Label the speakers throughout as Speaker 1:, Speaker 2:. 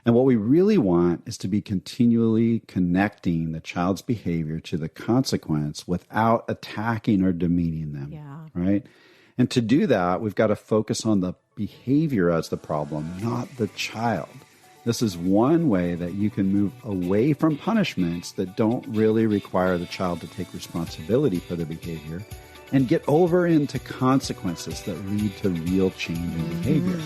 Speaker 1: And what we really want is to be continually connecting the child's behavior to the consequence without attacking or demeaning them.
Speaker 2: Yeah.
Speaker 1: Right? And to do that, we've got to focus on the behavior as the problem, not the child. This is one way that you can move away from punishments that don't really require the child to take responsibility for their behavior and get over into consequences that lead to real change in behavior.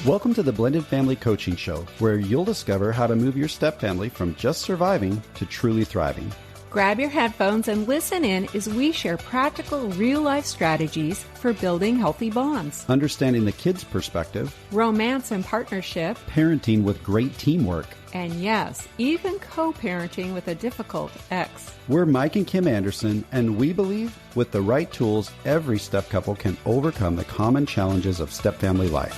Speaker 1: Welcome to the Blended Family Coaching Show, where you'll discover how to move your step family from just surviving to truly thriving.
Speaker 2: Grab your headphones and listen in as we share practical, real-life strategies for building healthy bonds,
Speaker 1: Understanding the kid's perspective,
Speaker 2: romance and partnership,
Speaker 1: parenting with great teamwork.
Speaker 2: and yes, even co-parenting with a difficult ex.
Speaker 1: We're Mike and Kim Anderson, and we believe with the right tools, every step couple can overcome the common challenges of step family life.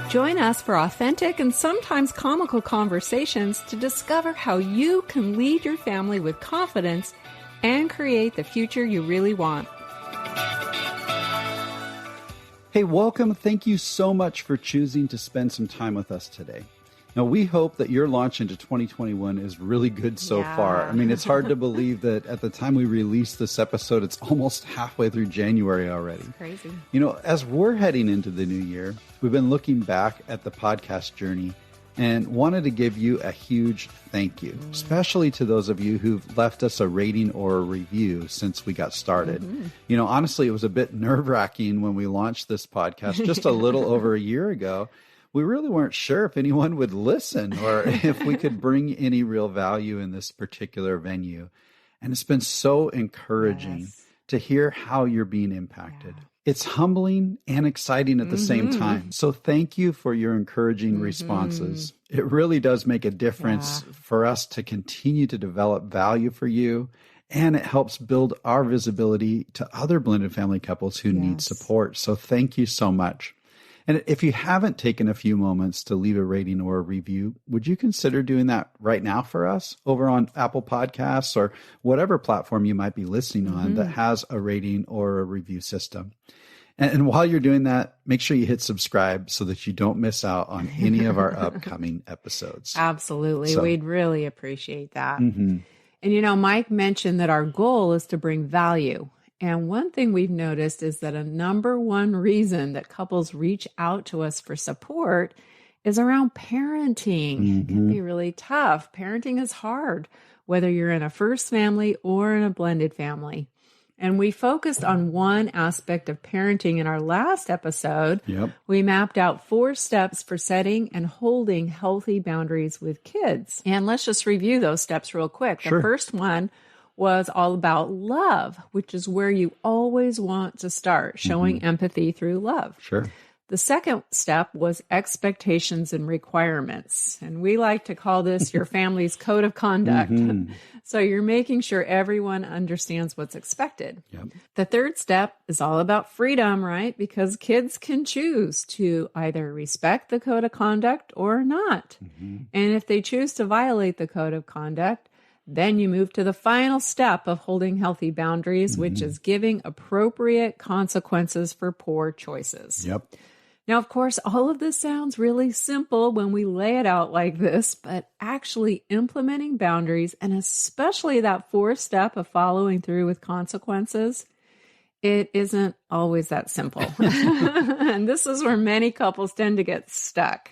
Speaker 2: Join us for authentic and sometimes comical conversations to discover how you can lead your family with confidence and create the future you really want.
Speaker 1: Hey, welcome. Thank you so much for choosing to spend some time with us today. Now, we hope that your launch into 2021 is really good so far. I mean, it's hard to believe that at the time we released this episode, it's almost halfway through January already.
Speaker 2: It's crazy.
Speaker 1: You know, as we're heading into the new year, we've been looking back at the podcast journey and wanted to give you a huge thank you, especially to those of you who've left us a rating or a review since we got started. You know, honestly, it was a bit nerve-wracking when we launched this podcast just a little over a year ago. We really weren't sure if anyone would listen or if we could bring any real value in this particular venue. And it's been so encouraging to hear how you're being impacted. It's humbling and exciting at the same time. So thank you for your encouraging responses. It really does make a difference for us to continue to develop value for you. And it helps build our visibility to other blended family couples who need support. So thank you so much. And if you haven't taken a few moments to leave a rating or a review, would you consider doing that right now for us over on Apple Podcasts or whatever platform you might be listening on that has a rating or a review system? And while you're doing that, make sure you hit subscribe so that you don't miss out on any of our upcoming episodes.
Speaker 2: Absolutely.
Speaker 1: So,
Speaker 2: We'd really appreciate that. And you know, Mike mentioned that our goal is to bring value. And one thing we've noticed is that a number one reason that couples reach out to us for support is around parenting. It can be really tough. Parenting is hard, whether you're in a first family or in a blended family. And we focused on one aspect of parenting in our last episode. We mapped out 4 steps for setting and holding healthy boundaries with kids. And let's just review those steps real quick. The first one was all about love, which is where you always want to start, showing empathy through love. The second step was expectations and requirements. And we like to call this your family's code of conduct. So you're making sure everyone understands what's expected. The third step is all about freedom, right? Because kids can choose to either respect the code of conduct or not. And if they choose to violate the code of conduct, then you move to the final step of holding healthy boundaries, which is giving appropriate consequences for poor choices. Now, of course, all of this sounds really simple when we lay it out like this, but actually implementing boundaries, and especially that 4th step of following through with consequences, it isn't always that simple. And this is where many couples tend to get stuck.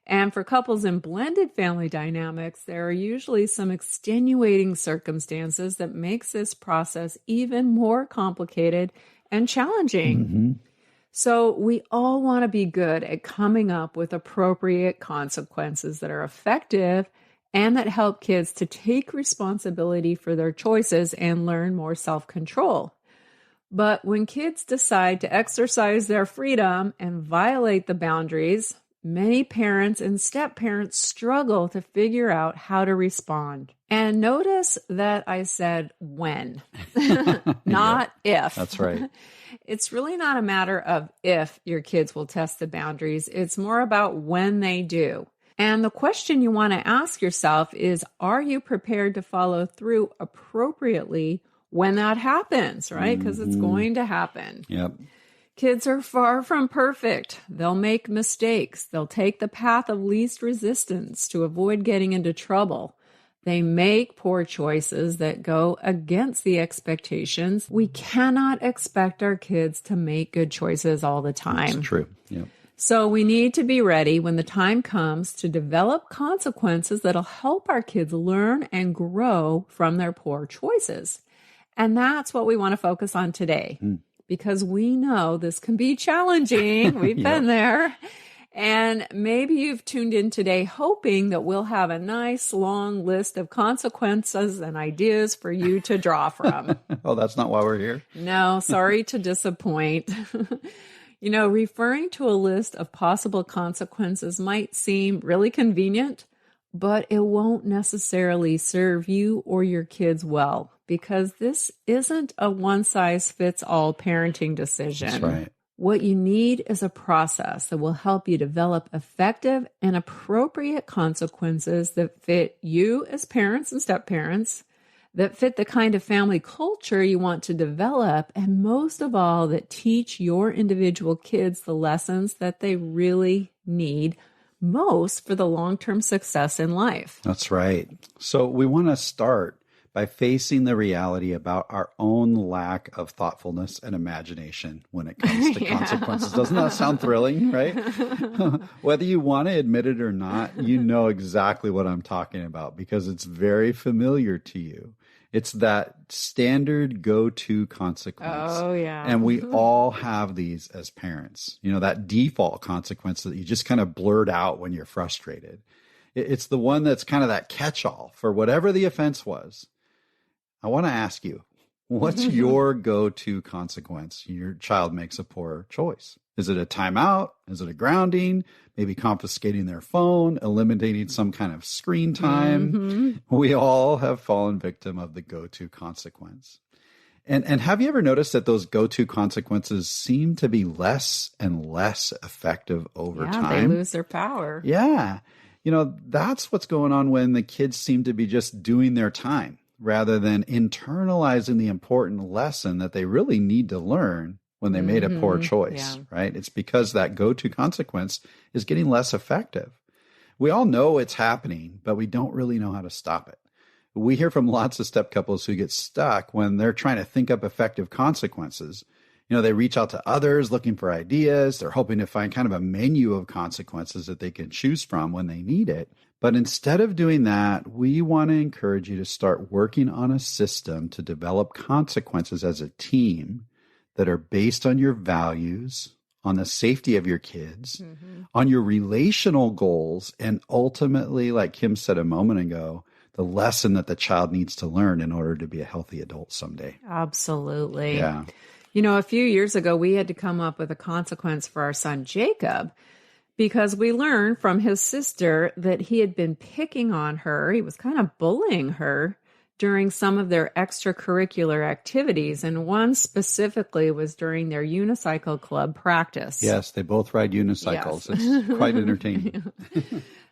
Speaker 2: And for couples in blended family dynamics, there are usually some extenuating circumstances that makes this process even more complicated and challenging. So we all want to be good at coming up with appropriate consequences that are effective and that help kids to take responsibility for their choices and learn more self-control. But when kids decide to exercise their freedom and violate the boundaries, many parents and step-parents struggle to figure out how to respond. And notice that I said when, not if.
Speaker 1: That's right.
Speaker 2: It's really not a matter of if your kids will test the boundaries. It's more about when they do. And the question you want to ask yourself is, are you prepared to follow through appropriately when that happens, right? Because it's going to happen. Kids are far from perfect. They'll make mistakes. They'll take the path of least resistance to avoid getting into trouble. They make poor choices that go against the expectations. We cannot expect our kids to make good choices all the time.
Speaker 1: That's true. Yep.
Speaker 2: So we need to be ready when the time comes to develop consequences that'll help our kids learn and grow from their poor choices. And that's what we want to focus on today, because we know this can be challenging. We've been there. And maybe you've tuned in today hoping that we'll have a nice long list of consequences and ideas for you to draw from.
Speaker 1: Oh, that's not why we're here.
Speaker 2: No, sorry to disappoint. Referring to a list of possible consequences might seem really convenient, but it won't necessarily serve you or your kids well, because this isn't a one-size-fits-all parenting decision.
Speaker 1: That's right.
Speaker 2: What you need is a process that will help you develop effective and appropriate consequences that fit you as parents and step-parents, that fit the kind of family culture you want to develop, and most of all, that teach your individual kids the lessons that they really need most for the long-term success in life.
Speaker 1: That's right. So we want to start by facing the reality about our own lack of thoughtfulness and imagination when it comes to consequences. Doesn't that sound thrilling, right? Whether you want to admit it or not, you know exactly what I'm talking about because it's very familiar to you. It's that standard go-to consequence.
Speaker 2: Oh, yeah.
Speaker 1: And we all have these as parents. That default consequence that you just kind of blurt out when you're frustrated. It's the one that's kind of that catch-all for whatever the offense was. I want to ask you, what's your go-to consequence? Your child makes a poor choice. Is it a timeout? Is it a grounding? Maybe confiscating their phone, eliminating some kind of screen time? Mm-hmm. We all have fallen victim of the go-to consequence. And have you ever noticed that those go-to consequences seem to be less and less effective over time?
Speaker 2: Yeah, they lose their power.
Speaker 1: Yeah. That's what's going on when the kids seem to be just doing their time, rather than internalizing the important lesson that they really need to learn when they made a poor choice, right? It's because that go-to consequence is getting less effective. We all know it's happening, but we don't really know how to stop it. We hear from lots of step couples who get stuck when they're trying to think up effective consequences. They reach out to others looking for ideas. They're hoping to find kind of a menu of consequences that they can choose from when they need it. But instead of doing that, we want to encourage you to start working on a system to develop consequences as a team that are based on your values, on the safety of your kids, on your relational goals, and ultimately, like Kim said a moment ago, the lesson that the child needs to learn in order to be a healthy adult someday.
Speaker 2: Absolutely.
Speaker 1: Yeah.
Speaker 2: A few years ago, we had to come up with a consequence for our son, Jacob, because we learned from his sister that he had been picking on her. He was kind of bullying her during some of their extracurricular activities. And one specifically was during their unicycle club practice.
Speaker 1: Yes, they both ride unicycles. Yes. It's quite entertaining.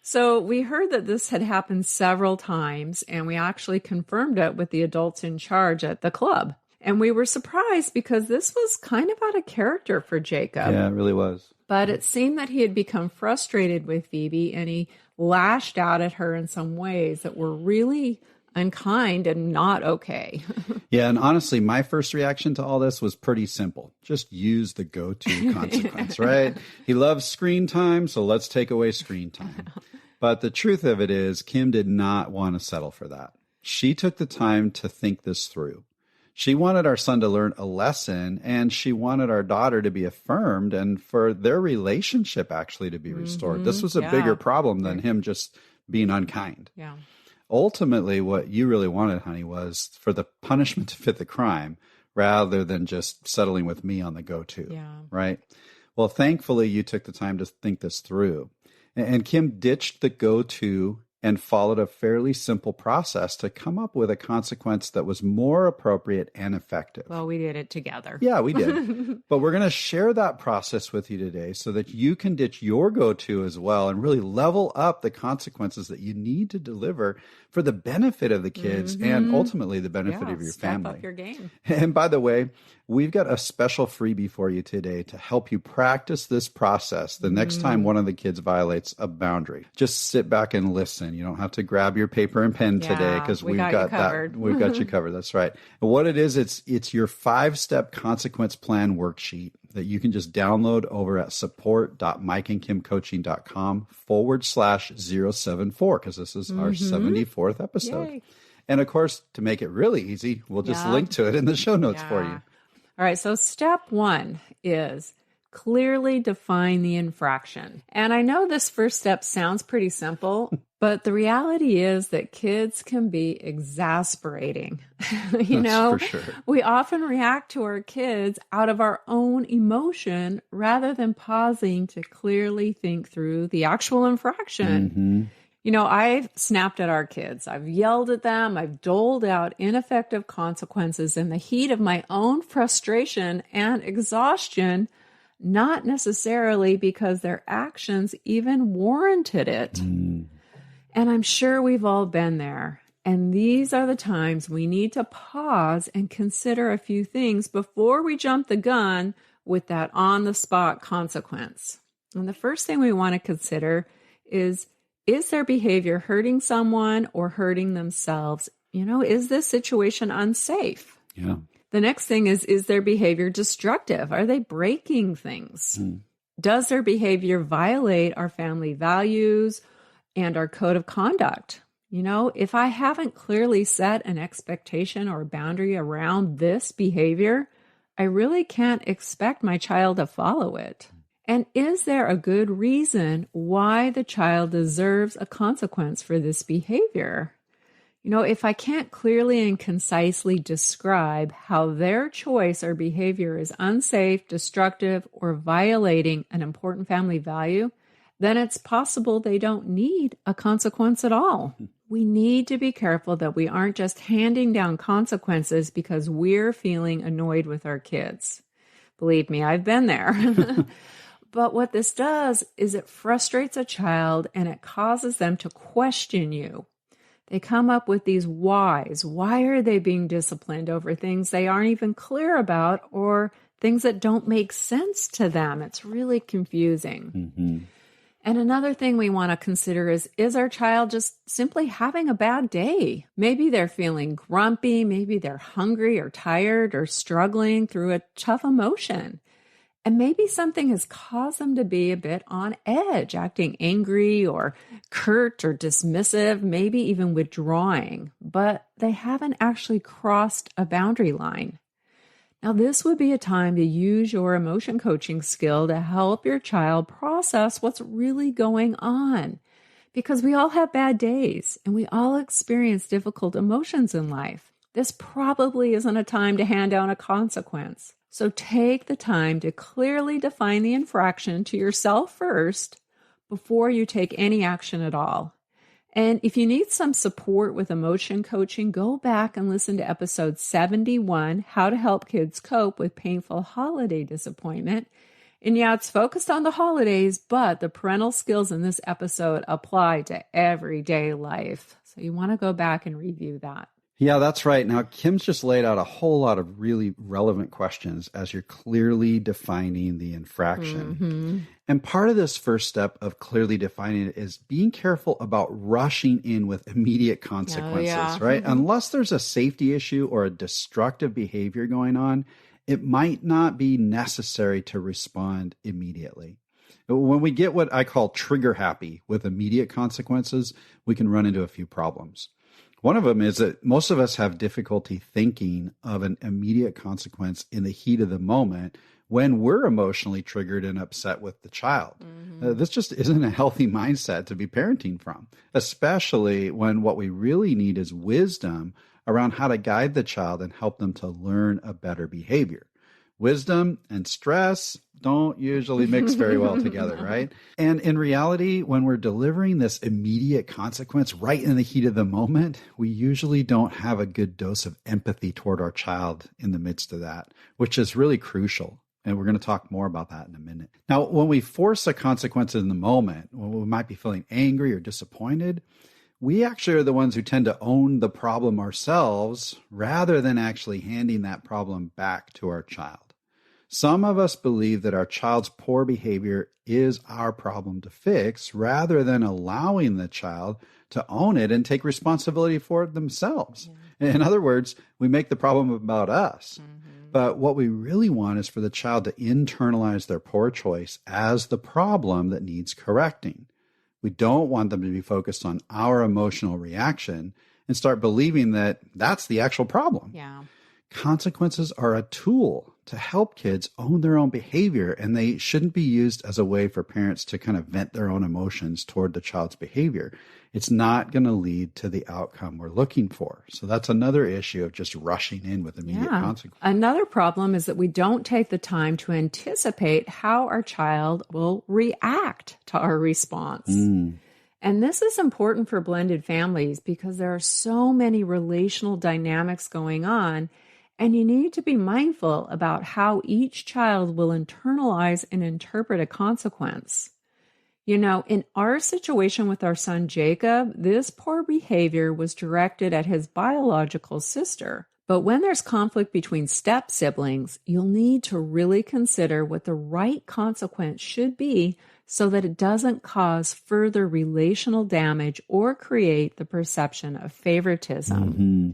Speaker 2: So we heard that this had happened several times, and we actually confirmed it with the adults in charge at the club. And we were surprised because this was kind of out of character for Jacob.
Speaker 1: Yeah, it really was.
Speaker 2: But it seemed that he had become frustrated with Phoebe, and he lashed out at her in some ways that were really unkind and not okay.
Speaker 1: Yeah, and honestly, my first reaction to all this was pretty simple. Just use the go-to consequence, right? He loves screen time, so let's take away screen time. But the truth of it is, Kim did not want to settle for that. She took the time to think this through. She wanted our son to learn a lesson, and she wanted our daughter to be affirmed and for their relationship actually to be restored. This was a bigger problem than him just being unkind.
Speaker 2: Yeah.
Speaker 1: Ultimately, what you really wanted, honey, was for the punishment to fit the crime rather than just settling with me on the go-to, right? Well, thankfully, you took the time to think this through. And Kim ditched the go-to and followed a fairly simple process to come up with a consequence that was more appropriate and effective.
Speaker 2: Well, we did it together.
Speaker 1: Yeah, we did. But we're going to share that process with you today so that you can ditch your go-to as well and really level up the consequences that you need to deliver for the benefit of the kids and ultimately the benefit of your family.
Speaker 2: Step up your game.
Speaker 1: And by the way, we've got a special freebie for you today to help you practice this process the next time one of the kids violates a boundary. Just sit back and listen. You don't have to grab your paper and pen today because we've got that. We've got you covered. That's right. And what it is, it's your 5-step consequence plan worksheet that you can just download over at support.mikeandkimcoaching.com/074 because this is our 74th episode.
Speaker 2: Yay.
Speaker 1: And of course, to make it really easy, we'll just link to it in the show notes for you.
Speaker 2: All right. So step 1 is clearly define the infraction. And I know this first step sounds pretty simple, but the reality is that kids can be exasperating.
Speaker 1: For sure.
Speaker 2: We often react to our kids out of our own emotion rather than pausing to clearly think through the actual infraction. I've snapped at our kids. I've yelled at them. I've doled out ineffective consequences in the heat of my own frustration and exhaustion, not necessarily because their actions even warranted it. And I'm sure we've all been there. And these are the times we need to pause and consider a few things before we jump the gun with that on-the-spot consequence. And the first thing we want to consider is their behavior hurting someone or hurting themselves? Is this situation unsafe?
Speaker 1: Yeah.
Speaker 2: The next thing is their behavior destructive? Are they breaking things? Does their behavior violate our family values and our code of conduct? If I haven't clearly set an expectation or a boundary around this behavior, I really can't expect my child to follow it. And is there a good reason why the child deserves a consequence for this behavior? If I can't clearly and concisely describe how their choice or behavior is unsafe, destructive, or violating an important family value, then it's possible they don't need a consequence at all. We need to be careful that we aren't just handing down consequences because we're feeling annoyed with our kids. Believe me, I've been there. But what this does is it frustrates a child and it causes them to question you. They come up with these whys. Why are they being disciplined over things they aren't even clear about or things that don't make sense to them? It's really confusing. And another thing we want to consider is our child just simply having a bad day? Maybe they're feeling grumpy. Maybe they're hungry or tired or struggling through a tough emotion. And maybe something has caused them to be a bit on edge, acting angry or curt or dismissive, maybe even withdrawing, but they haven't actually crossed a boundary line. Now, this would be a time to use your emotion coaching skill to help your child process what's really going on, because we all have bad days and we all experience difficult emotions in life. This probably isn't a time to hand down a consequence. So take the time to clearly define the infraction to yourself first before you take any action at all. And if you need some support with emotion coaching, go back and listen to episode 71, How to Help Kids Cope with Painful Holiday Disappointment. And yeah, it's focused on the holidays, but the parental skills in this episode apply to everyday life. So you want to go back and review that.
Speaker 1: Yeah, that's right. Now, Kim's just laid out a whole lot of really relevant questions as you're clearly defining the infraction. And part of this first step of clearly defining it is being careful about rushing in with immediate consequences, right? Unless there's a safety issue or a destructive behavior going on, it might not be necessary to respond immediately. When we get what I call trigger happy with immediate consequences, we can run into a few problems. One of them is that most of us have difficulty thinking of an immediate consequence in the heat of the moment when we're emotionally triggered and upset with the child. This just isn't a healthy mindset to be parenting from, especially when what we really need is wisdom around how to guide the child and help them to learn a better behavior. Wisdom and stress don't usually mix very well together, right? And in reality, when we're delivering this immediate consequence right in the heat of the moment, we usually don't have a good dose of empathy toward our child in the midst of that, which is really crucial. And we're going to talk more about that in a minute. Now, when we force a consequence in the moment, when we might be feeling angry or disappointed, we actually are the ones who tend to own the problem ourselves rather than actually handing that problem back to our child. Some of us believe that our child's poor behavior is our problem to fix rather than allowing the child to own it and take responsibility for it themselves. Yeah. In other words, we make the problem about us. Mm-hmm. But what we really want is for the child to internalize their poor choice as the problem that needs correcting. We don't want them to be focused on our emotional reaction and start believing that that's the actual problem.
Speaker 2: Yeah.
Speaker 1: Consequences are a tool to help kids own their own behavior, and they shouldn't be used as a way for parents to kind of vent their own emotions toward the child's behavior. It's not going to lead to the outcome we're looking for. So that's another issue of just rushing in with immediate consequences.
Speaker 2: Another problem is that we don't take the time to anticipate how our child will react to our response. And this is important for blended families because there are so many relational dynamics going on. And you need to be mindful about how each child will internalize and interpret a consequence. You know, in our situation with our son Jacob, this poor behavior was directed at his biological sister. But when there's conflict between step siblings, you'll need to really consider what the right consequence should be so that it doesn't cause further relational damage or create the perception of favoritism. Mm-hmm.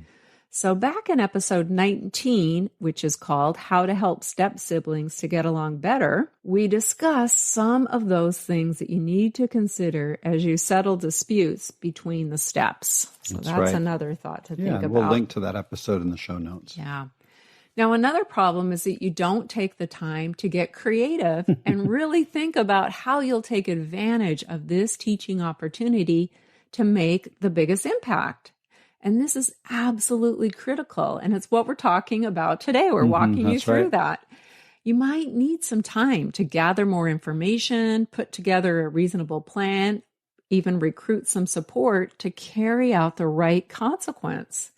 Speaker 2: So back in episode 19, which is called How to Help Step Siblings to Get Along Better, we discussed some of those things that you need to consider as you settle disputes between the steps. So that's right. Another thought to think about.
Speaker 1: We'll link to that episode in the show notes.
Speaker 2: Yeah. Now, another problem is that you don't take the time to get creative and really think about how you'll take advantage of this teaching opportunity to make the biggest impact. And this is absolutely critical. And it's what we're talking about today. We're walking you through that. You might need some time to gather more information, put together a reasonable plan, even recruit some support to carry out the right consequence.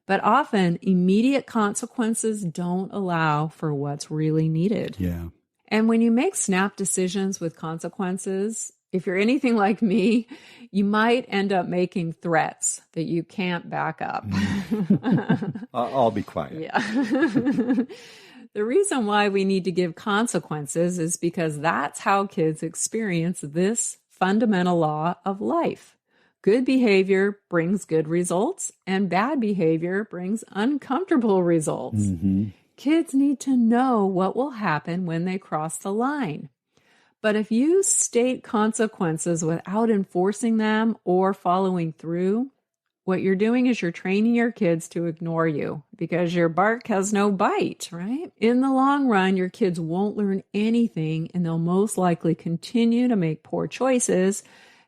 Speaker 2: But often immediate consequences don't allow for what's really needed.
Speaker 1: Yeah.
Speaker 2: And when you make snap decisions with consequences, if you're anything like me, you might end up making threats that you can't back up.
Speaker 1: I'll be quiet.
Speaker 2: Yeah. The reason why we need to give consequences is because that's how kids experience this fundamental law of life. Good behavior brings good results, and bad behavior brings uncomfortable results. Mm-hmm. Kids need to know what will happen when they cross the line. But if you state consequences without enforcing them or following through, what you're doing is you're training your kids to ignore you because your bark has no bite, right? In the long run, your kids won't learn anything and they'll most likely continue to make poor choices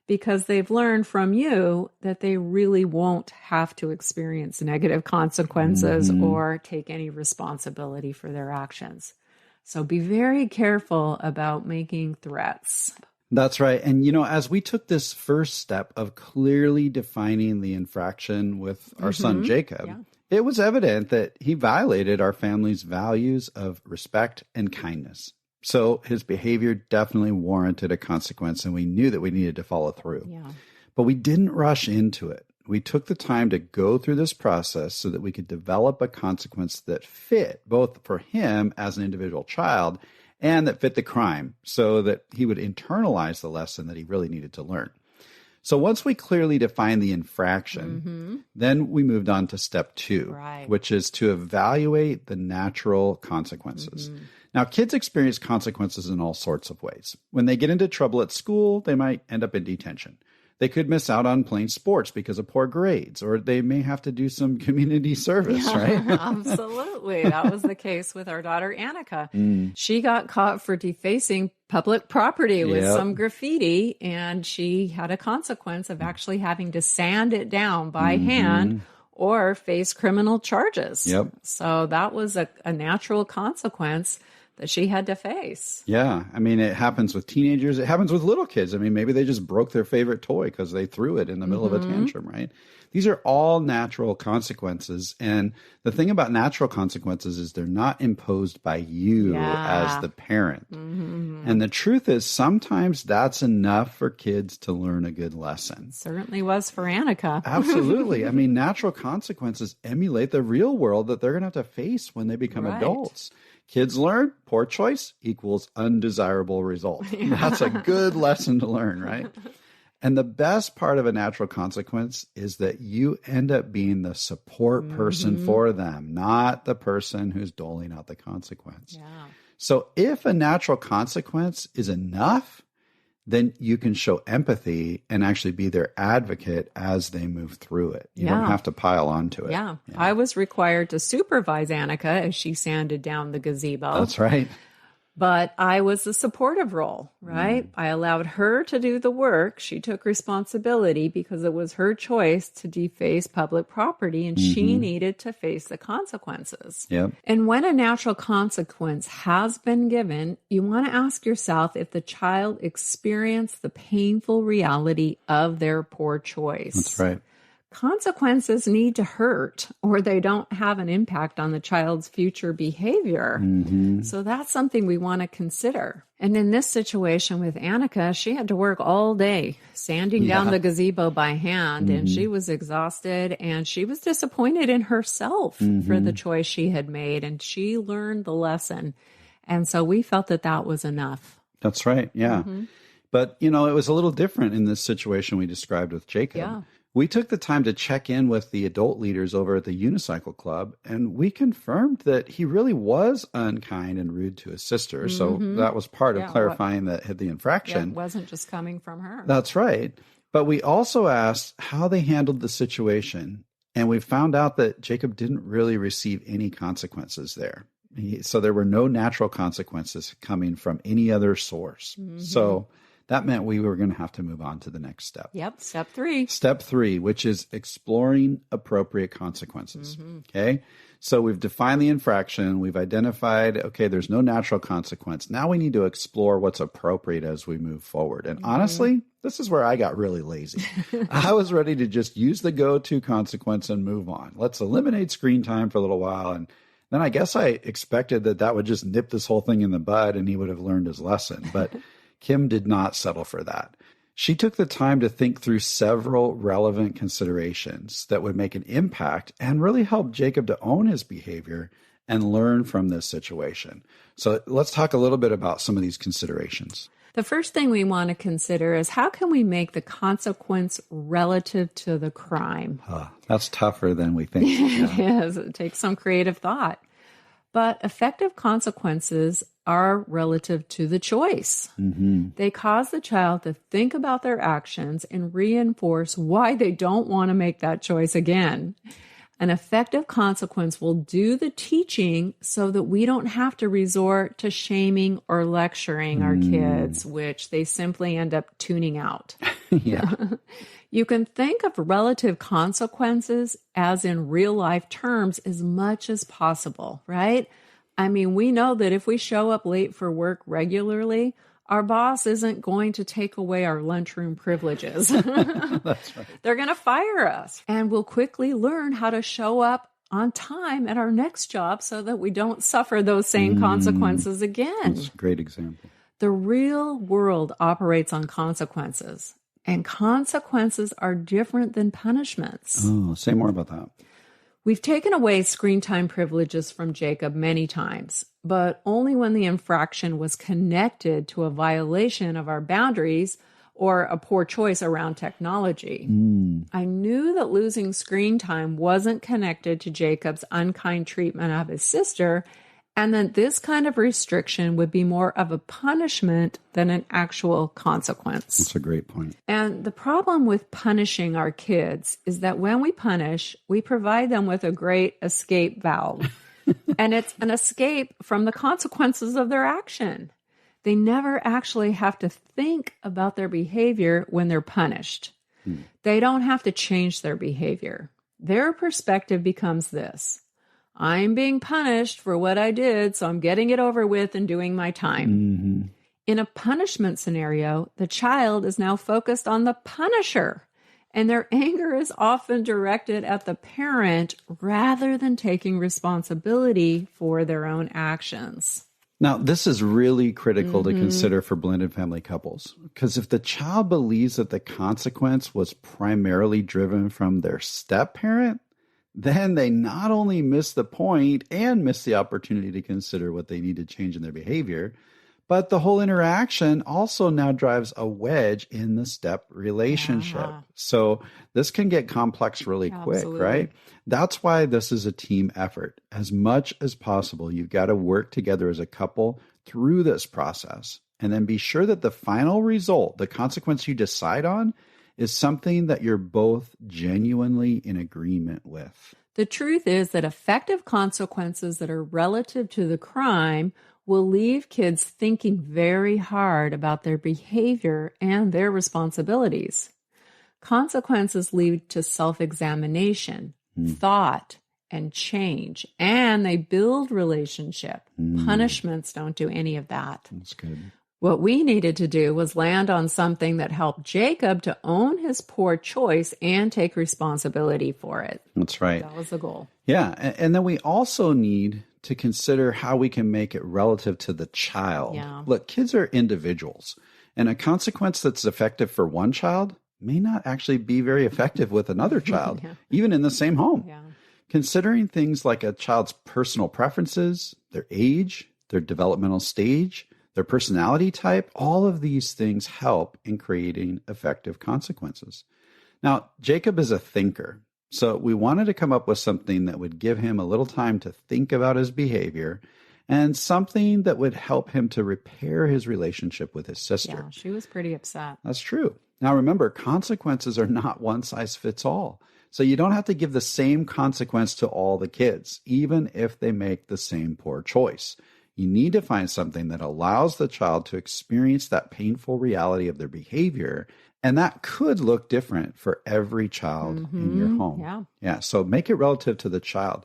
Speaker 2: because they've learned from you that they really won't have to experience negative consequences or take any responsibility for their actions. So be very careful about making threats.
Speaker 1: That's right. And, you know, as we took this first step of clearly defining the infraction with our son, Jacob, it was evident that he violated our family's values of respect and kindness. So his behavior definitely warranted a consequence, and we knew that we needed to follow through.
Speaker 2: Yeah.
Speaker 1: But we didn't rush into it. We took the time to go through this process so that we could develop a consequence that fit both for him as an individual child and that fit the crime so that he would internalize the lesson that he really needed to learn. So once we clearly defined the infraction, then we moved on to step 2, which is to evaluate the natural consequences. Now, kids experience consequences in all sorts of ways. When they get into trouble at school, they might end up in detention. They could miss out on playing sports because of poor grades, or they may have to do some community service, right?
Speaker 2: Absolutely. That was the case with our daughter, Annika. She got caught for defacing public property with some graffiti, and she had a consequence of actually having to sand it down by hand or face criminal charges.
Speaker 1: Yep.
Speaker 2: So that was a natural consequence that she had to face.
Speaker 1: Yeah. I mean, it happens with teenagers. It happens with little kids. I mean, maybe they just broke their favorite toy because they threw it in the middle of a tantrum, right? These are all natural consequences. And the thing about natural consequences is they're not imposed by you as the parent. And the truth is sometimes that's enough for kids to learn a good lesson.
Speaker 2: Certainly was for Annika.
Speaker 1: Absolutely. I mean, natural consequences emulate the real world that they're going to have to face when they become adults. Kids learn poor choice equals undesirable result. That's a good lesson to learn, right? And the best part of a natural consequence is that you end up being the support person for them, not the person who's doling out the consequence.
Speaker 2: Yeah.
Speaker 1: So if a natural consequence is enough, then you can show empathy and actually be their advocate as they move through it. You don't have to pile onto it.
Speaker 2: Yeah. I was required to supervise Annika as she sanded down the gazebo.
Speaker 1: That's right.
Speaker 2: But I was the supportive role, right? I allowed her to do the work. She took responsibility because it was her choice to deface public property, and she needed to face the consequences.
Speaker 1: Yep.
Speaker 2: And when a natural consequence has been given, you want to ask yourself if the child experienced the painful reality of their poor choice.
Speaker 1: That's right.
Speaker 2: Consequences need to hurt or they don't have an impact on the child's future behavior. So that's something we want to consider. And in this situation with Annika, she had to work all day sanding down the gazebo by hand, and she was exhausted and she was disappointed in herself for the choice she had made, and she learned the lesson. And so we felt that that was enough.
Speaker 1: That's right. Yeah. But, it was a little different in this situation we described with Jacob.
Speaker 2: Yeah.
Speaker 1: We took the time to check in with the adult leaders over at the Unicycle Club, and we confirmed that he really was unkind and rude to his sister. So that was part of clarifying the infraction.
Speaker 2: It wasn't just coming from her.
Speaker 1: That's right. But we also asked how they handled the situation, and we found out that Jacob didn't really receive any consequences there. So there were no natural consequences coming from any other source. So that meant we were going to have to move on to the next step.
Speaker 2: Yep. Step 3.
Speaker 1: Step 3, which is exploring appropriate consequences. Okay. So we've defined the infraction. We've identified, okay, there's no natural consequence. Now we need to explore what's appropriate as we move forward. And honestly, this is where I got really lazy. I was ready to just use the go-to consequence and move on. Let's eliminate screen time for a little while. And then I guess I expected that would just nip this whole thing in the bud and he would have learned his lesson. But Kim did not settle for that. She took the time to think through several relevant considerations that would make an impact and really help Jacob to own his behavior and learn from this situation. So let's talk a little bit about some of these considerations.
Speaker 2: The first thing we want to consider is how can we make the consequence relative to the crime?
Speaker 1: That's tougher than we think.
Speaker 2: It is. It takes some creative thought. But effective consequences are relative to the choice. They cause the child to think about their actions and reinforce why they don't want to make that choice again. An effective consequence will do the teaching so that we don't have to resort to shaming or lecturing our kids, which they simply end up tuning out. You can think of relative consequences as in real life terms as much as possible, right? I mean, we know that if we show up late for work regularly, our boss isn't going to take away our lunchroom privileges.
Speaker 1: That's right.
Speaker 2: They're going to fire us. And we'll quickly learn how to show up on time at our next job so that we don't suffer those same consequences again.
Speaker 1: That's a great example.
Speaker 2: The real world operates on consequences, and consequences are different than punishments.
Speaker 1: Oh, say more about that.
Speaker 2: We've taken away screen time privileges from Jacob many times, but only when the infraction was connected to a violation of our boundaries or a poor choice around technology. I knew that losing screen time wasn't connected to Jacob's unkind treatment of his sister, and that this kind of restriction would be more of a punishment than an actual consequence.
Speaker 1: That's a great point.
Speaker 2: And the problem with punishing our kids is that when we punish, we provide them with a great escape valve. And it's an escape from the consequences of their action. They never actually have to think about their behavior when they're punished. They don't have to change their behavior. Their perspective becomes this: I'm being punished for what I did, so I'm getting it over with and doing my time.
Speaker 1: Mm-hmm.
Speaker 2: In a punishment scenario, the child is now focused on the punisher, and their anger is often directed at the parent rather than taking responsibility for their own actions.
Speaker 1: Now, this is really critical to consider for blended family couples, because if the child believes that the consequence was primarily driven from their step-parent, then they not only miss the point and miss the opportunity to consider what they need to change in their behavior, but the whole interaction also now drives a wedge in the step relationship. So this can get complex really quick, right? That's why this is a team effort. As much as possible, you've got to work together as a couple through this process, and then be sure that the final result, the consequence you decide on, is something that you're both genuinely in agreement with.
Speaker 2: The truth is that effective consequences that are relative to the crime will leave kids thinking very hard about their behavior and their responsibilities. Consequences lead to self-examination, thought, and change, and they build relationship. Punishments don't do any of that.
Speaker 1: That's good.
Speaker 2: What we needed to do was land on something that helped Jacob to own his poor choice and take responsibility for it.
Speaker 1: That's right.
Speaker 2: That was the goal.
Speaker 1: Yeah. And then we also need to consider how we can make it relative to the child.
Speaker 2: Yeah.
Speaker 1: Look, kids are individuals, and a consequence that's effective for one child may not actually be very effective with another child, even in the same home.
Speaker 2: Yeah.
Speaker 1: Considering things like a child's personal preferences, their age, their developmental stage, their personality type, all of these things help in creating effective consequences. Now, Jacob is a thinker, so we wanted to come up with something that would give him a little time to think about his behavior and something that would help him to repair his relationship with his sister.
Speaker 2: Yeah, she was pretty upset.
Speaker 1: That's true. Now, remember, consequences are not one size fits all. So you don't have to give the same consequence to all the kids, even if they make the same poor choice. You need to find something that allows the child to experience that painful reality of their behavior. And that could look different for every child in your home. Yeah. So make it relative to the child.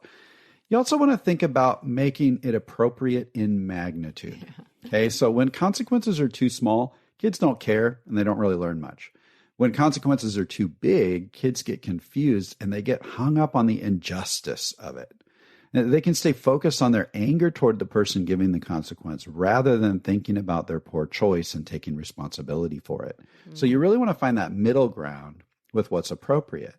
Speaker 1: You also want to think about making it appropriate in magnitude. Okay. So when consequences are too small, kids don't care and they don't really learn much. When consequences are too big, kids get confused and they get hung up on the injustice of it. They can stay focused on their anger toward the person giving the consequence rather than thinking about their poor choice and taking responsibility for it. So you really want to find that middle ground with what's appropriate.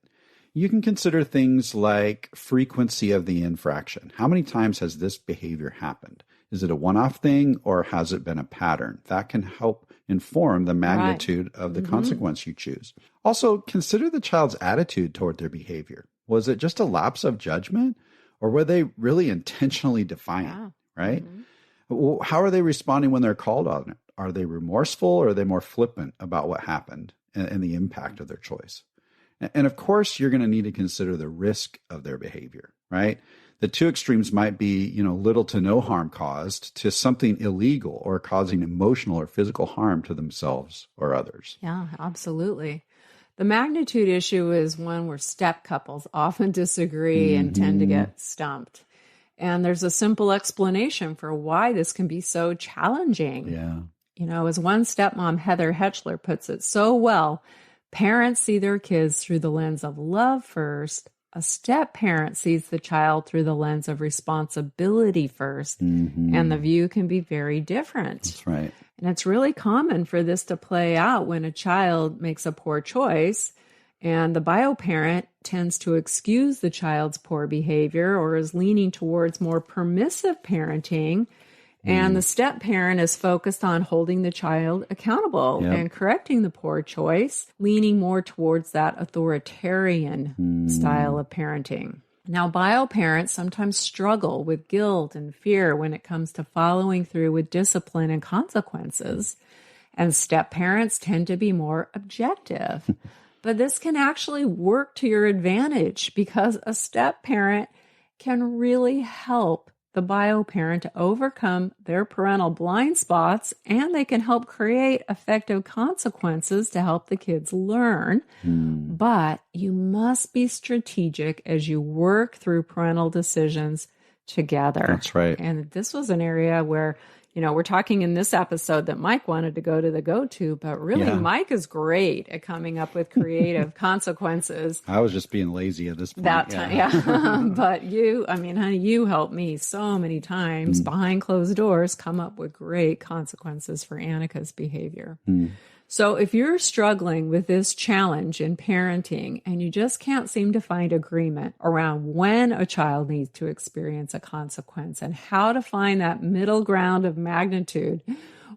Speaker 1: You can consider things like frequency of the infraction. How many times has this behavior happened? Is it a one-off thing or has it been a pattern? That can help inform the magnitude of the consequence you choose. Also, consider the child's attitude toward their behavior. Was it just a lapse of judgment? Or were they really intentionally defiant, right? How are they responding when they're called on it? Are they remorseful or are they more flippant about what happened and the impact of their choice? And of course, you're going to need to consider the risk of their behavior, right? The two extremes might be, little to no harm caused to something illegal or causing emotional or physical harm to themselves or others.
Speaker 2: Yeah, absolutely. The magnitude issue is one where step couples often disagree and tend to get stumped. And there's a simple explanation for why this can be so challenging.
Speaker 1: Yeah.
Speaker 2: As one stepmom, Heather Hetchler, puts it so well, parents see their kids through the lens of love first. A step parent sees the child through the lens of responsibility first. And the view can be very different.
Speaker 1: That's right.
Speaker 2: And it's really common for this to play out when a child makes a poor choice and the bio parent tends to excuse the child's poor behavior or is leaning towards more permissive parenting. And the step parent is focused on holding the child accountable and correcting the poor choice, leaning more towards that authoritarian style of parenting. Now, bio parents sometimes struggle with guilt and fear when it comes to following through with discipline and consequences. And step parents tend to be more objective. But this can actually work to your advantage because a step parent can really help the bio parent to overcome their parental blind spots, and they can help create effective consequences to help the kids learn. But you must be strategic as you work through parental decisions together.
Speaker 1: That's right.
Speaker 2: And this was an area where, we're talking in this episode that Mike wanted to go to the go-to, but really Mike is great at coming up with creative consequences.
Speaker 1: I was just being lazy at this point.
Speaker 2: That time, But honey, you helped me so many times behind closed doors come up with great consequences for Annika's behavior. So if you're struggling with this challenge in parenting and you just can't seem to find agreement around when a child needs to experience a consequence and how to find that middle ground of magnitude,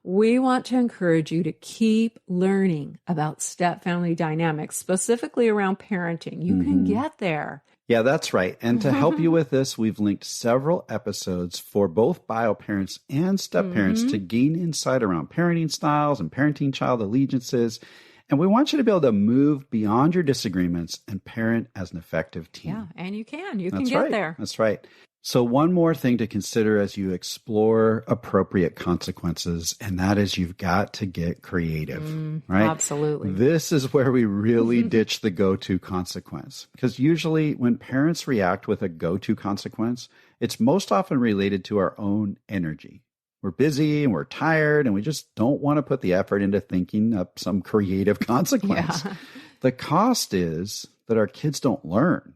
Speaker 2: we want to encourage you to keep learning about step-family dynamics, specifically around parenting. You can get there.
Speaker 1: Yeah, that's right. And to help you with this, we've linked several episodes for both bio parents and step parents to gain insight around parenting styles and parenting child allegiances. And we want you to be able to move beyond your disagreements and parent as an effective team.
Speaker 2: Yeah, and you can. You can get there.
Speaker 1: That's right. So one more thing to consider as you explore appropriate consequences, and that is you've got to get creative, right?
Speaker 2: Absolutely.
Speaker 1: This is where we really ditch the go-to consequence. Because usually when parents react with a go-to consequence, it's most often related to our own energy. We're busy and we're tired and we just don't want to put the effort into thinking up some creative consequence.
Speaker 2: Yeah.
Speaker 1: The cost is that our kids don't learn.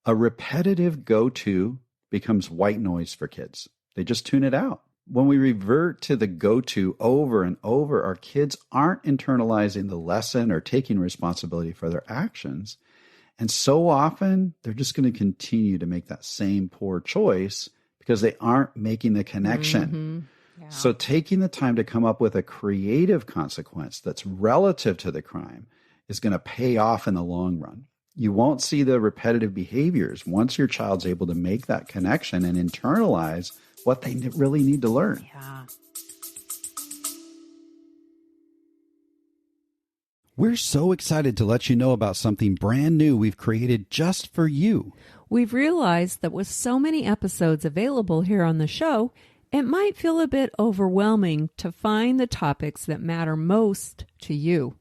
Speaker 1: A repetitive go-to becomes white noise for kids. They just tune it out. When we revert to the go-to over and over, our kids aren't internalizing the lesson or taking responsibility for their actions. And so often, they're just going to continue to make that same poor choice because they aren't making the connection. Yeah. So taking the time to come up with a creative consequence that's relative to the crime is going to pay off in the long run. You won't see the repetitive behaviors once your child's able to make that connection and internalize what they really need to learn.
Speaker 2: Yeah.
Speaker 1: We're so excited to let you know about something brand new we've created just for you.
Speaker 2: We've realized that with so many episodes available here on the show, it might feel a bit overwhelming to find the topics that matter most to you.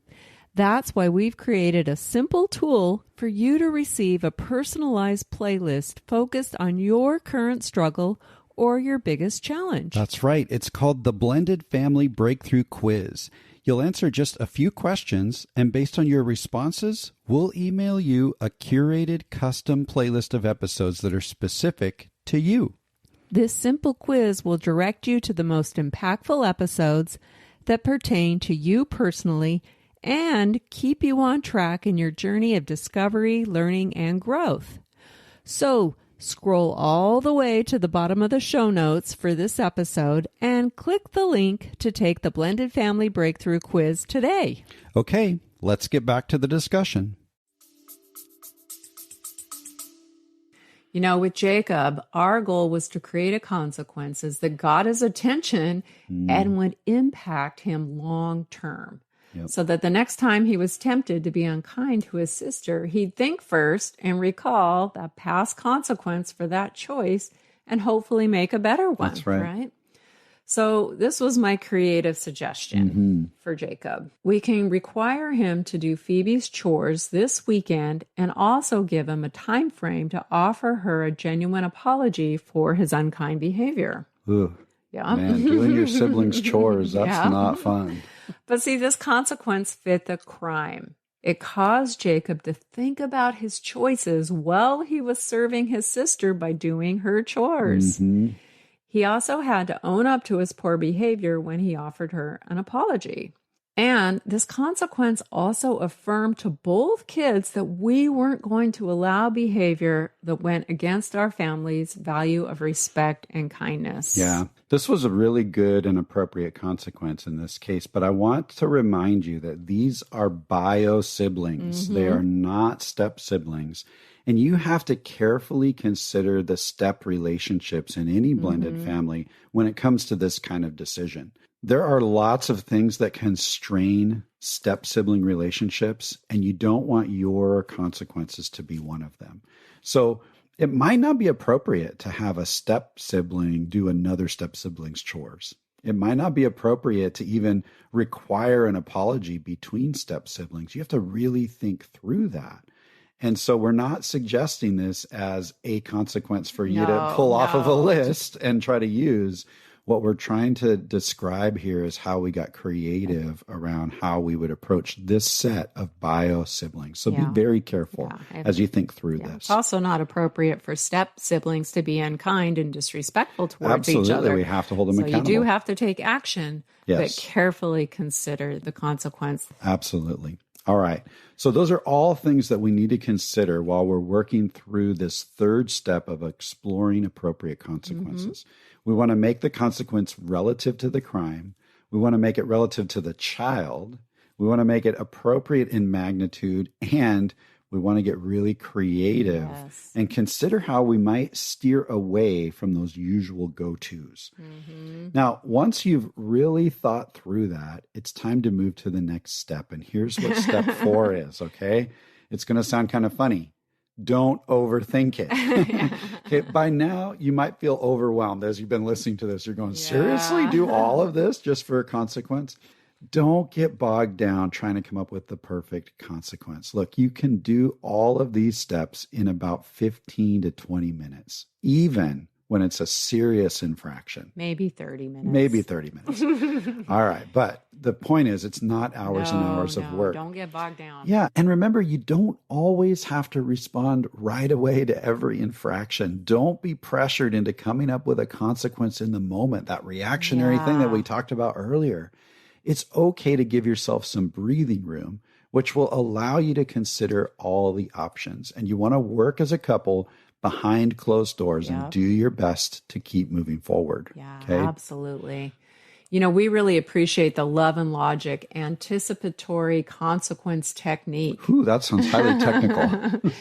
Speaker 2: That's why we've created a simple tool for you to receive a personalized playlist focused on your current struggle or your biggest challenge.
Speaker 1: That's right. It's called the Blended Family Breakthrough Quiz. You'll answer just a few questions, and based on your responses, we'll email you a curated custom playlist of episodes that are specific to you.
Speaker 2: This simple quiz will direct you to the most impactful episodes that pertain to you personally and keep you on track in your journey of discovery, learning, and growth. So, scroll all the way to the bottom of the show notes for this episode and click the link to take the Blended Family Breakthrough Quiz today.
Speaker 1: Okay, let's get back to the discussion.
Speaker 2: With Jacob, our goal was to create a consequences that got his attention and would impact him long term. Yep. So that the next time he was tempted to be unkind to his sister, he'd think first and recall that past consequence for that choice and hopefully make a better one.
Speaker 1: That's right.
Speaker 2: So this was my creative suggestion for Jacob. We can require him to do Phoebe's chores this weekend and also give him a time frame to offer her a genuine apology for his unkind behavior.
Speaker 1: Ooh.
Speaker 2: Yeah.
Speaker 1: Man, doing your siblings' chores, that's not fun.
Speaker 2: But see, this consequence fit the crime. It caused Jacob to think about his choices while he was serving his sister by doing her chores. He also had to own up to his poor behavior when he offered her an apology. And this consequence also affirmed to both kids that we weren't going to allow behavior that went against our family's value of respect and kindness.
Speaker 1: Yeah, this was a really good and appropriate consequence in this case, but I want to remind you that these are bio siblings. They are not step siblings. And you have to carefully consider the step relationships in any blended family when it comes to this kind of decision. There are lots of things that can strain step-sibling relationships, and you don't want your consequences to be one of them. So It might not be appropriate to have a step sibling do another step sibling's chores. It might not be appropriate to even require an apology between step siblings. You have to really think through that. And so we're not suggesting this as a consequence for you to pull off of a list and try to use. What we're trying to describe here is how we got creative around how we would approach this set of bio siblings. So be very careful as you think through this.
Speaker 2: It's also not appropriate for step siblings to be unkind and disrespectful towards each other.
Speaker 1: Absolutely, we have to hold them accountable.
Speaker 2: So you do have to take action, but carefully consider the consequence.
Speaker 1: Absolutely. All right. So those are all things that we need to consider while we're working through this third step of exploring appropriate consequences. We want to make the consequence relative to the crime. We want to make it relative to the child. We want to make it appropriate in magnitude. And we want to get really creative and consider how we might steer away from those usual go-tos. Now, once you've really thought through that, it's time to move to the next step. And here's what step 4 is, okay? It's going to sound kind of funny. Don't overthink it. Okay, by now, you might feel overwhelmed as you've been listening to this. You're going, seriously, do all of this just for a consequence? Don't get bogged down trying to come up with the perfect consequence. Look, you can do all of these steps in about 15 to 20 minutes, even when it's a serious infraction.
Speaker 2: Maybe 30 minutes.
Speaker 1: Maybe 30 minutes. All right. But the point is, it's not hours and hours of work.
Speaker 2: Don't get bogged down.
Speaker 1: Yeah. And remember, you don't always have to respond right away to every infraction. Don't be pressured into coming up with a consequence in the moment, that reactionary thing that we talked about earlier. It's okay to give yourself some breathing room, which will allow you to consider all the options. And you want to work as a couple behind closed doors and do your best to keep moving forward.
Speaker 2: Yeah, absolutely. You know, we really appreciate the Love and Logic anticipatory consequence technique.
Speaker 1: Ooh, that sounds highly technical.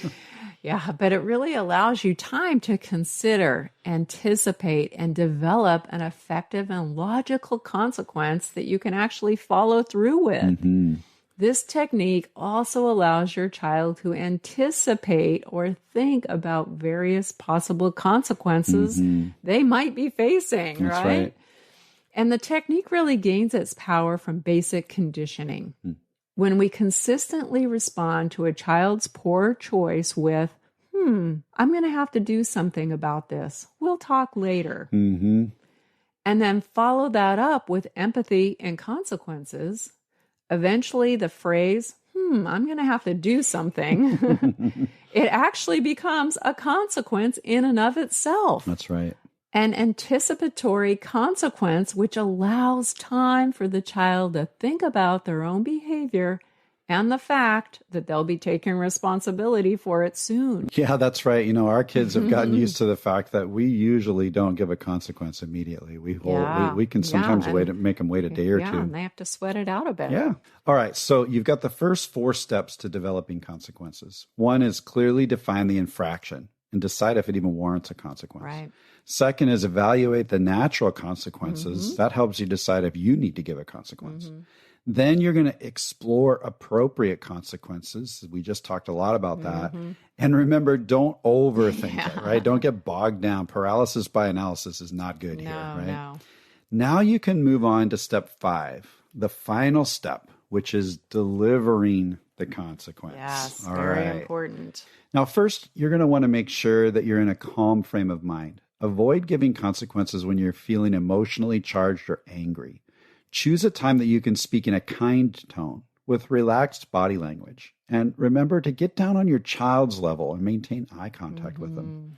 Speaker 2: Yeah, but it really allows you time to consider, anticipate, and develop an effective and logical consequence that you can actually follow through with. This technique also allows your child to anticipate or think about various possible consequences they might be facing,
Speaker 1: That's right?
Speaker 2: And the technique really gains its power from basic conditioning. When we consistently respond to a child's poor choice with, I'm going to have to do something about this. We'll talk later. And then follow that up with empathy and consequences. Eventually, the phrase, I'm going to have to do something, it actually becomes a consequence in and of itself.
Speaker 1: That's right.
Speaker 2: An anticipatory consequence, which allows time for the child to think about their own behavior and the fact that they'll be taking responsibility for it soon.
Speaker 1: Yeah, that's right. You know, our kids have gotten used to the fact that we usually don't give a consequence immediately. We can sometimes make them wait a day or two.
Speaker 2: Yeah, and they have to sweat it out a bit.
Speaker 1: Yeah. All right. So you've got the first 4 steps to developing consequences. One is clearly define the infraction and decide if it even warrants a consequence.
Speaker 2: Right.
Speaker 1: Second is evaluate the natural consequences. That helps you decide if you need to give a consequence. Then you're going to explore appropriate consequences. We just talked a lot about that. And remember, don't overthink it, right? Don't get bogged down. Paralysis by analysis is not good here, right? Now you can move on to step 5, the final step, which is delivering the consequence.
Speaker 2: Yes, very important.
Speaker 1: Now, first, you're going to want to make sure that you're in a calm frame of mind. Avoid giving consequences when you're feeling emotionally charged or angry. Choose a time that you can speak in a kind tone with relaxed body language. And remember to get down on your child's level and maintain eye contact with them.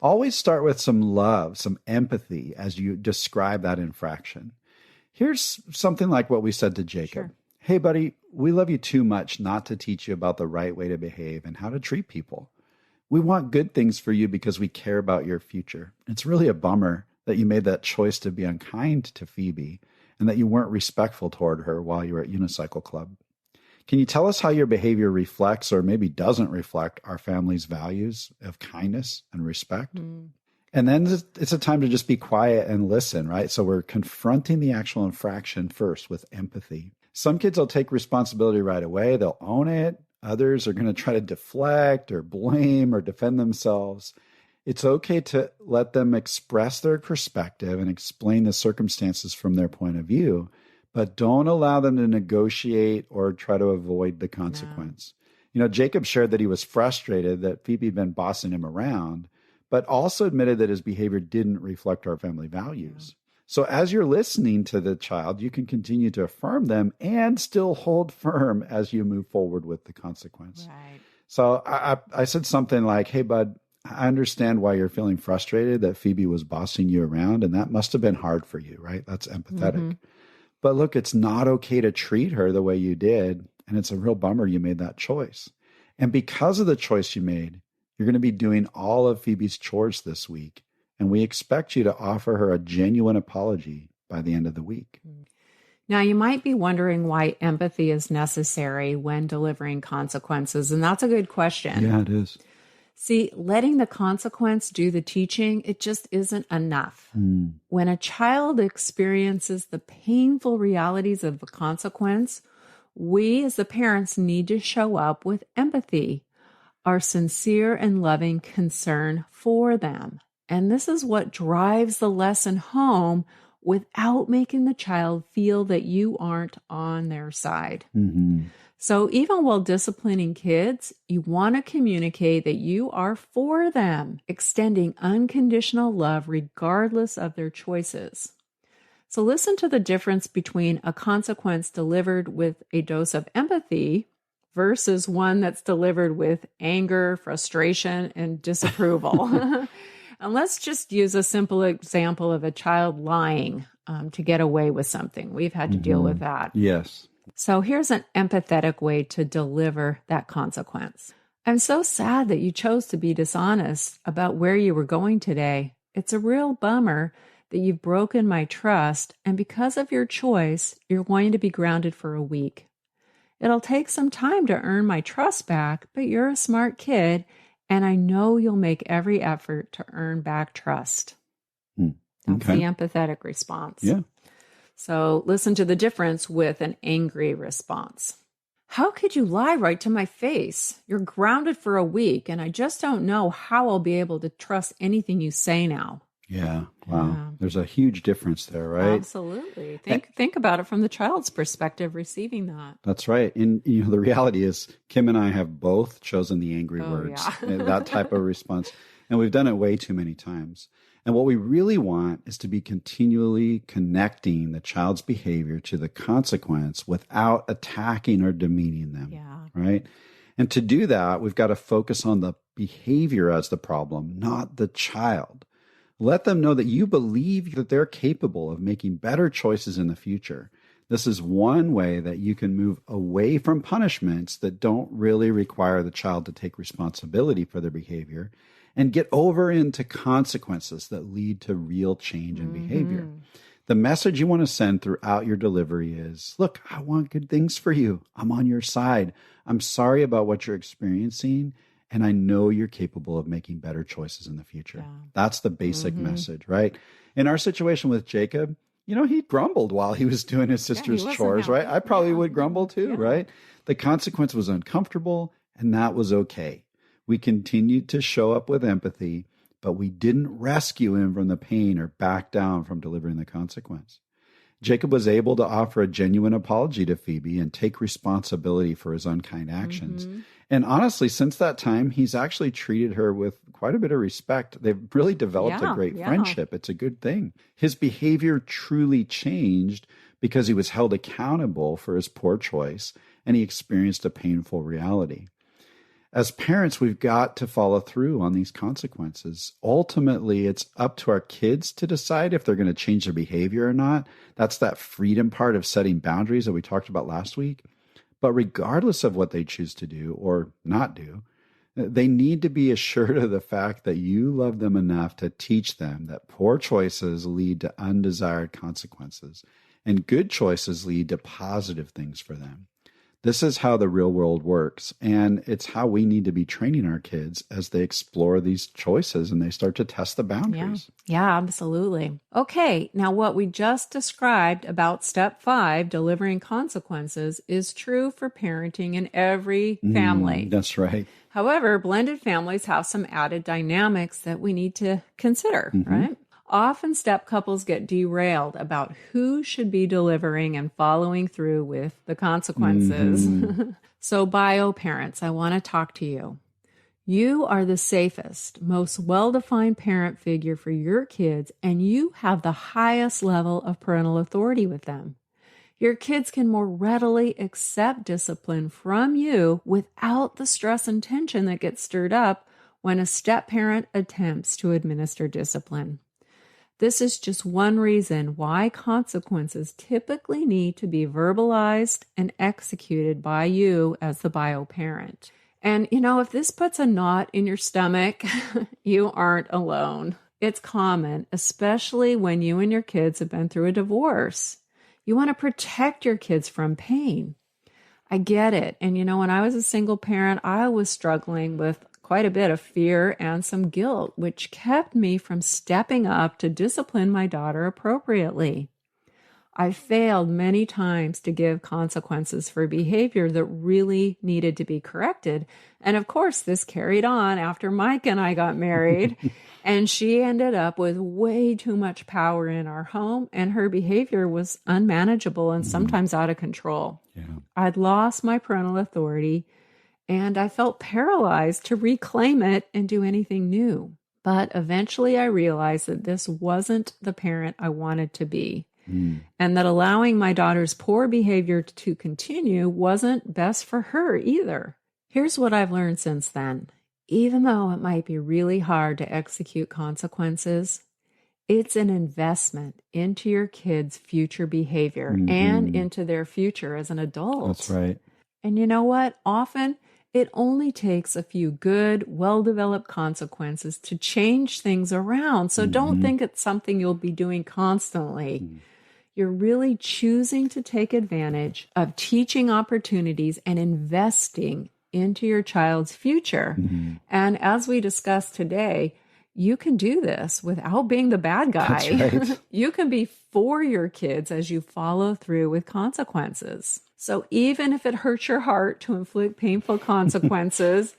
Speaker 1: Always start with some love, some empathy as you describe that infraction. Here's something like what we said to Jacob. Hey, buddy, we love you too much not to teach you about the right way to behave and how to treat people. We want good things for you because we care about your future. It's really a bummer that you made that choice to be unkind to Phoebe and that you weren't respectful toward her while you were at Unicycle Club. Can you tell us how your behavior reflects or maybe doesn't reflect our family's values of kindness and respect? And then it's a time to just be quiet and listen, right? So we're confronting the actual infraction first with empathy. Some kids will take responsibility right away. They'll own it. Others are going to try to deflect or blame or defend themselves. It's okay to let them express their perspective and explain the circumstances from their point of view, but don't allow them to negotiate or try to avoid the consequence. No. Jacob shared that he was frustrated that Phoebe had been bossing him around, but also admitted that his behavior didn't reflect our family values. So as you're listening to the child, you can continue to affirm them and still hold firm as you move forward with the consequence.
Speaker 2: Right.
Speaker 1: So I said something like, hey, bud, I understand why you're feeling frustrated that Phoebe was bossing you around, and that must have been hard for you, right? That's empathetic. Mm-hmm. But look, it's not okay to treat her the way you did, and it's a real bummer you made that choice. And because of the choice you made, you're going to be doing all of Phoebe's chores this week, and we expect you to offer her a genuine apology by the end of the week.
Speaker 2: Now, you might be wondering why empathy is necessary when delivering consequences, and that's a good question.
Speaker 1: Yeah, it is.
Speaker 2: See, letting the consequence do the teaching, it just isn't enough. When a child experiences the painful realities of the consequence, we as the parents need to show up with empathy, our sincere and loving concern for them. And this is what drives the lesson home without making the child feel that you aren't on their side.
Speaker 1: Mm-hmm.
Speaker 2: So even while disciplining kids, you want to communicate that you are for them, extending unconditional love regardless of their choices. So listen to the difference between a consequence delivered with a dose of empathy versus one that's delivered with anger, frustration, and disapproval. And let's just use a simple example of a child lying to get away with something. We've had to deal with that.
Speaker 1: Yes.
Speaker 2: So here's an empathetic way to deliver that consequence. I'm so sad that you chose to be dishonest about where you were going today. It's a real bummer that you've broken my trust, and because of your choice, you're going to be grounded for a week. It'll take some time to earn my trust back, but you're a smart kid, and I know you'll make every effort to earn back trust. That's the empathetic response.
Speaker 1: Yeah.
Speaker 2: So listen to the difference with an angry response. How could you lie right to my face? You're grounded for a week, and I just don't know how I'll be able to trust anything you say now.
Speaker 1: Yeah. Wow. Yeah. There's a huge difference there, right?
Speaker 2: Absolutely. Think about it from the child's perspective, receiving that.
Speaker 1: That's right. And the reality is Kim and I have both chosen the angry words, that type of response. And we've done it way too many times. And what we really want is to be continually connecting the child's behavior to the consequence without attacking or demeaning them.
Speaker 2: Yeah.
Speaker 1: Right. And to do that, we've got to focus on the behavior as the problem, not the child. Let them know that you believe that they're capable of making better choices in the future. This is one way that you can move away from punishments that don't really require the child to take responsibility for their behavior and get over into consequences that lead to real change in behavior. The message you want to send throughout your delivery is, look, I want good things for you. I'm on your side. I'm sorry about what you're experiencing, and I know you're capable of making better choices in the future. Yeah. That's the basic message, right? In our situation with Jacob, he grumbled while he was doing his sister's chores, right? I probably would grumble too, right? The consequence was uncomfortable, and that was okay. We continued to show up with empathy, but we didn't rescue him from the pain or back down from delivering the consequence. Jacob was able to offer a genuine apology to Phoebe and take responsibility for his unkind actions. And honestly, since that time, he's actually treated her with quite a bit of respect. They've really developed a great friendship. It's a good thing. His behavior truly changed because he was held accountable for his poor choice, and he experienced a painful reality. As parents, we've got to follow through on these consequences. Ultimately, it's up to our kids to decide if they're going to change their behavior or not. That's that freedom part of setting boundaries that we talked about last week. But regardless of what they choose to do or not do, they need to be assured of the fact that you love them enough to teach them that poor choices lead to undesired consequences and good choices lead to positive things for them. This is how the real world works. And it's how we need to be training our kids as they explore these choices and they start to test the boundaries.
Speaker 2: Yeah, absolutely. Okay, now what we just described about step 5, delivering consequences, is true for parenting in every family.
Speaker 1: That's right.
Speaker 2: However, blended families have some added dynamics that we need to consider, right? Often step couples get derailed about who should be delivering and following through with the consequences. So bio parents, I want to talk to you. You are the safest, most well-defined parent figure for your kids, and you have the highest level of parental authority with them. Your kids can more readily accept discipline from you without the stress and tension that gets stirred up when a step parent attempts to administer discipline. This is just one reason why consequences typically need to be verbalized and executed by you as the bio parent. And, if this puts a knot in your stomach, you aren't alone. It's common, especially when you and your kids have been through a divorce. You want to protect your kids from pain. I get it. And, when I was a single parent, I was struggling with quite a bit of fear and some guilt, which kept me from stepping up to discipline my daughter appropriately. I failed many times to give consequences for behavior that really needed to be corrected. And of course, this carried on after Mike and I got married, and she ended up with way too much power in our home, and her behavior was unmanageable and sometimes out of control.
Speaker 1: Yeah.
Speaker 2: I'd lost my parental authority, and I felt paralyzed to reclaim it and do anything new. But eventually I realized that this wasn't the parent I wanted to be. And that allowing my daughter's poor behavior to continue wasn't best for her either. Here's what I've learned since then. Even though it might be really hard to execute consequences, it's an investment into your kids' future behavior and into their future as an adult.
Speaker 1: That's right.
Speaker 2: And you know what? Often it only takes a few good, well-developed consequences to change things around. So don't think it's something you'll be doing constantly. You're really choosing to take advantage of teaching opportunities and investing into your child's future. And as we discussed today, you can do this without being the bad guy.
Speaker 1: That's right.
Speaker 2: You can be for your kids as you follow through with consequences. So even if it hurts your heart to inflict painful consequences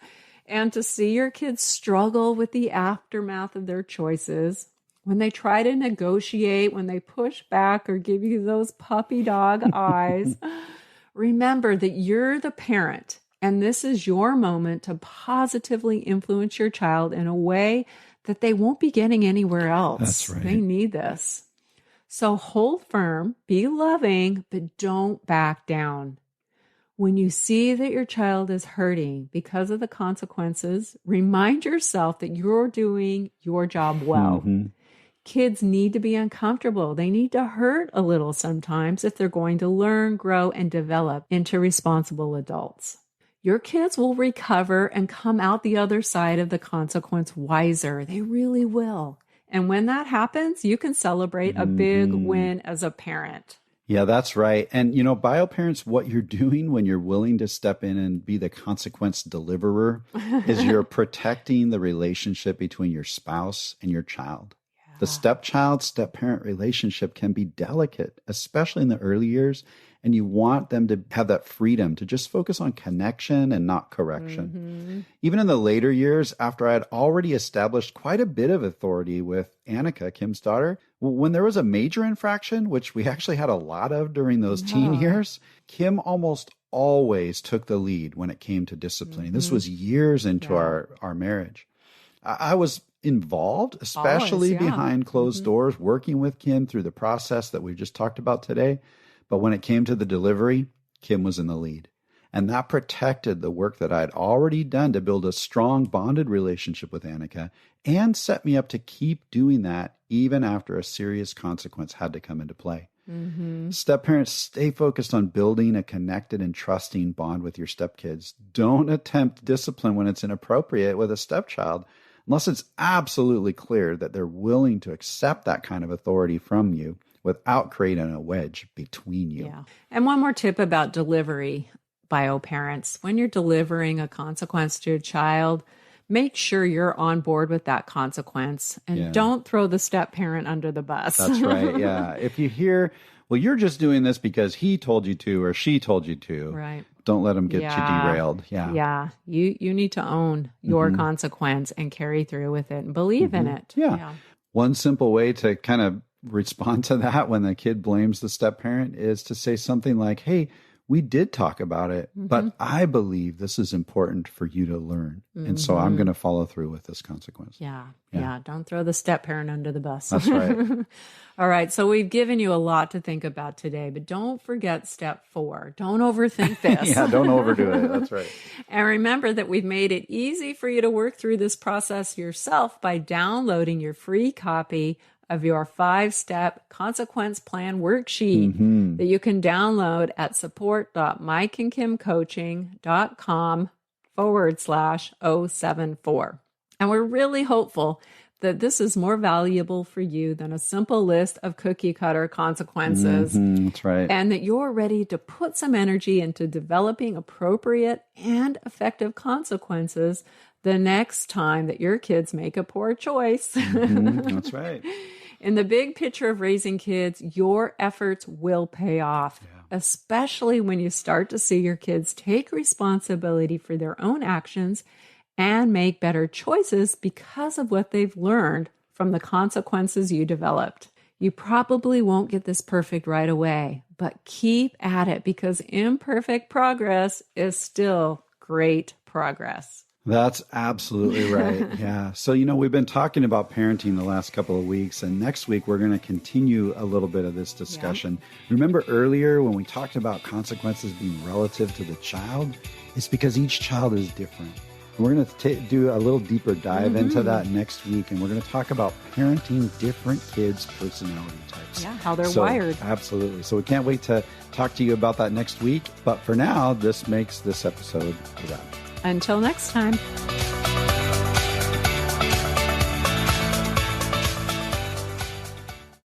Speaker 2: and to see your kids struggle with the aftermath of their choices, when they try to negotiate, when they push back or give you those puppy dog eyes, remember that you're the parent, and this is your moment to positively influence your child in a way that they won't be getting anywhere else.
Speaker 1: That's right.
Speaker 2: They need this. So hold firm, be loving, but don't back down. When you see that your child is hurting because of the consequences, remind yourself that you're doing your job well. Kids need to be uncomfortable. They need to hurt a little sometimes if they're going to learn, grow, and develop into responsible adults. Your kids will recover and come out the other side of the consequence wiser. They really will. And when that happens, you can celebrate a big win as a parent.
Speaker 1: Yeah, that's right. And, bio parents, what you're doing when you're willing to step in and be the consequence deliverer is you're protecting the relationship between your spouse and your child. The stepchild, step-parent relationship can be delicate, especially in the early years, and you want them to have that freedom to just focus on connection and not correction. Even in the later years, after I had already established quite a bit of authority with Annika, Kim's daughter, when there was a major infraction, which we actually had a lot of during those teen years, Kim almost always took the lead when it came to disciplining. This was years into our marriage. I was involved, especially behind closed doors, working with Kim through the process that we've just talked about today. But when it came to the delivery, Kim was in the lead. And that protected the work that I had already done to build a strong bonded relationship with Annika and set me up to keep doing that even after a serious consequence had to come into play. Step-parents, stay focused on building a connected and trusting bond with your stepkids. Don't attempt discipline when it's inappropriate with a stepchild, unless it's absolutely clear that they're willing to accept that kind of authority from you without creating a wedge between you.
Speaker 2: Yeah. And one more tip about delivery. bio parents, when you're delivering a consequence to a child, make sure you're on board with that consequence and don't throw the step parent under the bus.
Speaker 1: That's right. Yeah. If you hear, well, you're just doing this because he told you to or she told you to.
Speaker 2: Right.
Speaker 1: Don't let them get you derailed. Yeah.
Speaker 2: Yeah. You need to own your consequence and carry through with it and believe in it.
Speaker 1: Yeah. One simple way to kind of respond to that when the kid blames the step parent is to say something like, hey, we did talk about it, but I believe this is important for you to learn. And so I'm going to follow through with this consequence.
Speaker 2: Yeah. Don't throw the step parent under the bus.
Speaker 1: That's right.
Speaker 2: All right. So we've given you a lot to think about today, but don't forget step 4. Don't overthink this.
Speaker 1: Don't overdo it. That's right.
Speaker 2: And remember that we've made it easy for you to work through this process yourself by downloading your free copy of your 5-step consequence plan worksheet that you can download at support.mikeandkimcoaching.com/074. And we're really hopeful that this is more valuable for you than a simple list of cookie cutter consequences.
Speaker 1: That's right.
Speaker 2: And that you're ready to put some energy into developing appropriate and effective consequences the next time that your kids make a poor choice.
Speaker 1: That's right.
Speaker 2: In the big picture of raising kids, your efforts will pay off, especially when you start to see your kids take responsibility for their own actions and make better choices because of what they've learned from the consequences you developed. You probably won't get this perfect right away, but keep at it because imperfect progress is still great progress.
Speaker 1: That's absolutely right. Yeah. So, we've been talking about parenting the last couple of weeks, and next week we're going to continue a little bit of this discussion. Remember earlier when we talked about consequences being relative to the child? It's because each child is different. And we're going to do a little deeper dive into that next week, and we're going to talk about parenting different kids' personality types.
Speaker 2: Yeah, how they're wired.
Speaker 1: Absolutely. So we can't wait to talk to you about that next week. But for now, this makes this episode a wrap.
Speaker 2: Until next time.